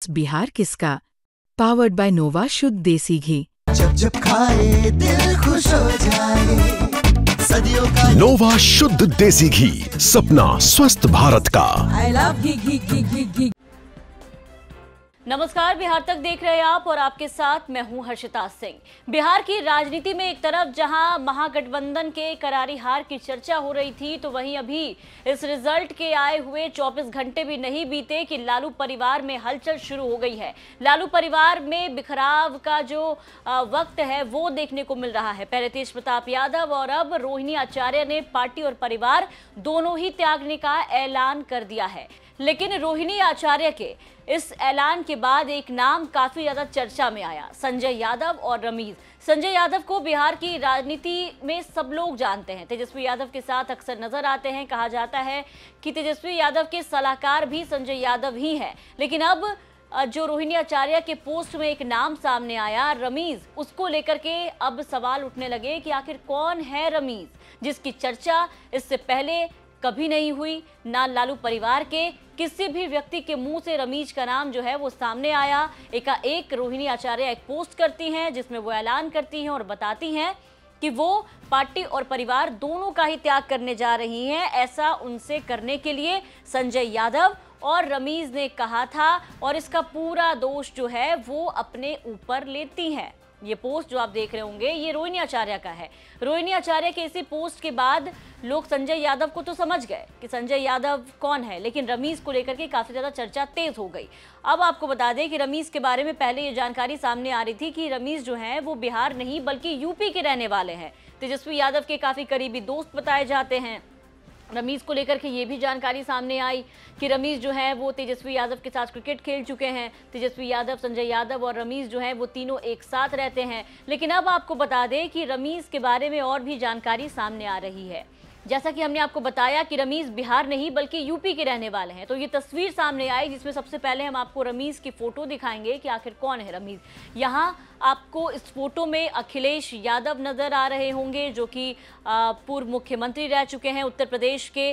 बिहार किसका? Powered by नोवा शुद्ध देसी घी। जब जब खाए दिल खुश हो जाए, सदियों का नोवा शुद्ध देसी घी, सपना स्वस्थ भारत का। I love घी। नमस्कार, बिहार तक देख रहे हैं आप और आपके साथ मैं हूं हर्षिता सिंह। बिहार की राजनीति में एक तरफ जहां महागठबंधन के करारी हार की चर्चा हो रही थी, तो वहीं अभी इस रिजल्ट के आए हुए 24 घंटे भी नहीं बीते कि लालू परिवार में हलचल शुरू हो गई है। लालू परिवार में बिखराव का जो वक्त है वो देखने को मिल रहा है। पहले तेज प्रताप यादव और अब रोहिणी आचार्य ने पार्टी और परिवार दोनों ही त्यागने का ऐलान कर दिया है। लेकिन रोहिणी आचार्य के इस ऐलान के बाद एक नाम काफी ज्यादा चर्चा में आया, संजय यादव और रमीज। संजय यादव को बिहार की राजनीति में सब लोग जानते हैं, तेजस्वी यादव के साथ अक्सर नजर आते हैं। कहा जाता है कि तेजस्वी यादव के सलाहकार भी संजय यादव ही हैं। लेकिन अब जो रोहिणी आचार्य के पोस्ट में एक नाम सामने आया, रमीज, उसको लेकर के अब सवाल उठने लगे कि आखिर कौन है रमीज, जिसकी चर्चा इससे पहले कभी नहीं हुई। ना लालू परिवार के किसी भी व्यक्ति के मुंह से रमीज का नाम जो है वो सामने आया। एकाएक रोहिणी आचार्य एक पोस्ट करती हैं जिसमें वो ऐलान करती हैं और बताती हैं कि वो पार्टी और परिवार दोनों का ही त्याग करने जा रही हैं। ऐसा उनसे करने के लिए संजय यादव और रमीज ने कहा था और इसका पूरा दोष जो है वो अपने ऊपर लेती हैं। ये पोस्ट जो आप देख रहे होंगे ये रोहिणी आचार्य का है। रोहिणी आचार्य के इसी पोस्ट के बाद लोग संजय यादव को तो समझ गए कि संजय यादव कौन है, लेकिन रमीज को लेकर के काफी ज्यादा चर्चा तेज हो गई। अब आपको बता दें कि रमीज के बारे में पहले ये जानकारी सामने आ रही थी कि रमीज जो है वो बिहार नहीं बल्कि यूपी के रहने वाले हैं। तेजस्वी यादव के काफी करीबी दोस्त बताए जाते हैं। रमीज को लेकर के ये भी जानकारी सामने आई कि रमीज जो है वो तेजस्वी यादव के साथ क्रिकेट खेल चुके हैं। तेजस्वी यादव, संजय यादव और रमीज जो है वो तीनों एक साथ रहते हैं। लेकिन अब आपको बता दें कि रमीज के बारे में और भी जानकारी सामने आ रही है। जैसा कि हमने आपको बताया कि रमीज बिहार नहीं बल्कि यूपी के रहने वाले हैं, तो ये तस्वीर सामने आई जिसमें सबसे पहले हम आपको रमीज की फोटो दिखाएंगे कि आखिर कौन है रमीज। यहाँ आपको इस फोटो में अखिलेश यादव नजर आ रहे होंगे, जो कि पूर्व मुख्यमंत्री रह चुके हैं उत्तर प्रदेश के।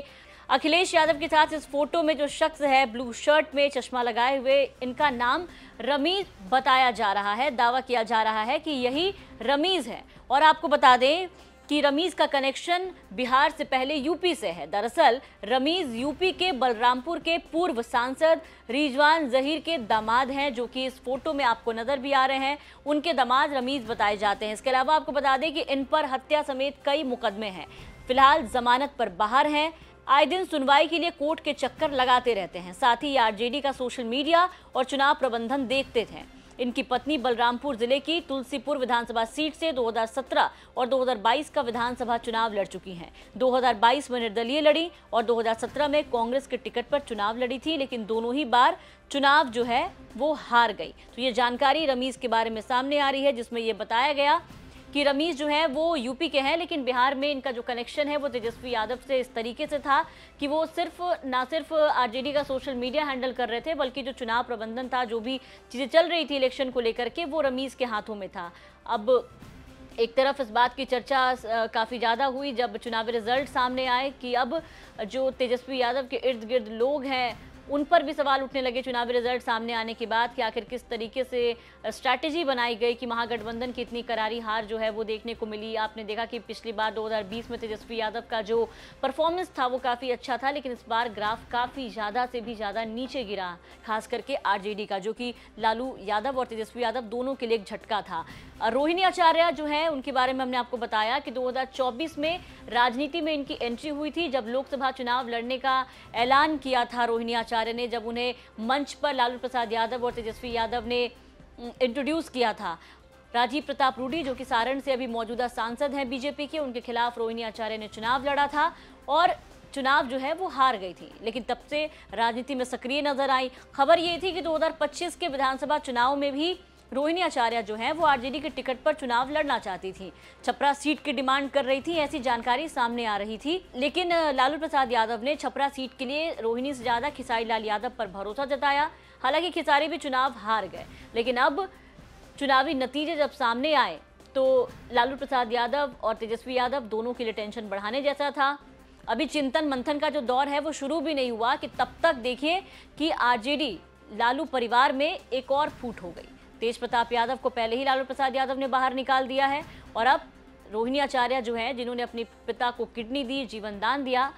अखिलेश यादव के साथ इस फोटो में जो शख्स है ब्लू शर्ट में चश्मा लगाए हुए, इनका नाम रमीज बताया जा रहा है। दावा किया जा रहा है कि यही रमीज है। और आपको बता दें कि रमीज का कनेक्शन बिहार से पहले यूपी से है। दरअसल रमीज यूपी के बलरामपुर के पूर्व सांसद रिजवान जहीर के दामाद हैं, जो कि इस फोटो में आपको नजर भी आ रहे हैं। उनके दामाद रमीज बताए जाते हैं। इसके अलावा आपको बता दें कि इन पर हत्या समेत कई मुकदमे हैं। फिलहाल जमानत पर बाहर हैं। आए दिन सुनवाई के लिए कोर्ट के चक्कर लगाते रहते हैं। साथ ही आरजेडी का सोशल मीडिया और चुनाव प्रबंधन देखते थे। इनकी पत्नी बलरामपुर जिले की तुलसीपुर विधानसभा सीट से 2017 और 2022 का विधानसभा चुनाव लड़ चुकी हैं। 2022 में निर्दलीय लड़ी और 2017 में कांग्रेस के टिकट पर चुनाव लड़ी थी, लेकिन दोनों ही बार चुनाव जो है वो हार गई। तो ये जानकारी रमीज के बारे में सामने आ रही है, जिसमें ये बताया गया कि रमीज जो है वो यूपी के हैं, लेकिन बिहार में इनका जो कनेक्शन है वो तेजस्वी यादव से इस तरीके से था कि वो ना सिर्फ आरजेडी का सोशल मीडिया हैंडल कर रहे थे, बल्कि जो चुनाव प्रबंधन था, जो भी चीज़ें चल रही थी इलेक्शन को लेकर के, वो रमीज के हाथों में था। अब एक तरफ इस बात की चर्चा काफ़ी ज़्यादा हुई जब चुनावी रिजल्ट सामने आए कि अब जो तेजस्वी यादव के इर्द गिर्द लोग हैं उन पर भी सवाल उठने लगे चुनावी रिजल्ट सामने आने के बाद कि आखिर किस तरीके से स्ट्रैटेजी बनाई गई कि महागठबंधन की इतनी करारी हार जो है वो देखने को मिली। आपने देखा कि पिछली बार 2020 में तेजस्वी यादव का जो परफॉर्मेंस था वो काफ़ी अच्छा था, लेकिन इस बार ग्राफ काफ़ी ज़्यादा से भी ज़्यादा नीचे गिरा, खास करके आरजेडी का, जो कि लालू यादव और तेजस्वी यादव दोनों के लिए एक झटका था। रोहिणी आचार्य जो है उनके बारे में हमने आपको बताया कि 2024 में राजनीति में इनकी एंट्री हुई थी, जब लोकसभा चुनाव लड़ने का ऐलान किया था रोहिणी आचार्य ने, जब उन्हें मंच पर लालू प्रसाद यादव और तेजस्वी यादव ने इंट्रोड्यूस किया था। राजीव प्रताप रूडी, जो कि सारण से अभी मौजूदा सांसद हैं बीजेपी के, उनके खिलाफ रोहिणी आचार्य ने चुनाव लड़ा था और चुनाव जो है वो हार गई थी, लेकिन तब से राजनीति में सक्रिय नजर आई। खबर ये थी कि 2025 के विधानसभा चुनाव में भी रोहिणी आचार्य जो है वो आरजेडी के टिकट पर चुनाव लड़ना चाहती थी, छपरा सीट की डिमांड कर रही थी, ऐसी जानकारी सामने आ रही थी। लेकिन लालू प्रसाद यादव ने छपरा सीट के लिए रोहिणी से ज्यादा खेसारी लाल यादव पर भरोसा जताया। हालांकि खेसारी भी चुनाव हार गए, लेकिन अब चुनावी नतीजे जब सामने आए तो लालू प्रसाद यादव और तेजस्वी यादव दोनों के लिए टेंशन बढ़ाने जैसा था। अभी चिंतन मंथन का जो दौर है वो शुरू भी नहीं हुआ कि तब तक देखिए कि आरजेडी लालू परिवार में एक और फूट हो गई। तेज प्रताप यादव को पहले ही लालू प्रसाद यादव ने बाहर निकाल दिया है और अब रोहिणी आचार्य जो है, जिन्होंने अपने पिता को किडनी दी, जीवन दान दिया,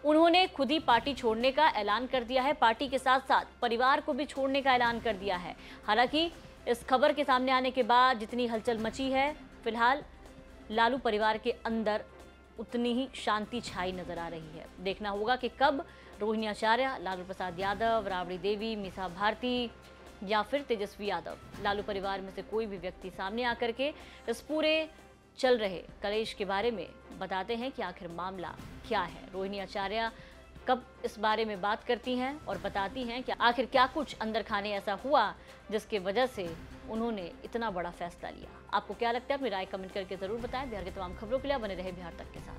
उन्होंने खुद ही पार्टी छोड़ने का ऐलान कर दिया है। पार्टी के साथ साथ परिवार को भी छोड़ने का ऐलान कर दिया है। हालांकि इस खबर के सामने आने के बाद जितनी हलचल मची है, फिलहाल लालू परिवार के अंदर उतनी ही शांति छाई नजर आ रही है। देखना होगा कि कब रोहिणी आचार्य, लालू प्रसाद यादव, राबड़ी देवी, मीसा भारती या फिर तेजस्वी यादव, लालू परिवार में से कोई भी व्यक्ति सामने आकर के इस पूरे चल रहे कलेश के बारे में बताते हैं कि आखिर मामला क्या है। रोहिणी आचार्य कब इस बारे में बात करती हैं और बताती हैं कि आखिर क्या कुछ अंदर खाने ऐसा हुआ जिसके वजह से उन्होंने इतना बड़ा फैसला लिया। आपको क्या लगता है? अपनी राय कमेंट करके जरूर बताएं। बिहार की तमाम खबरों के लिए बने रहे बिहार तक के साथ।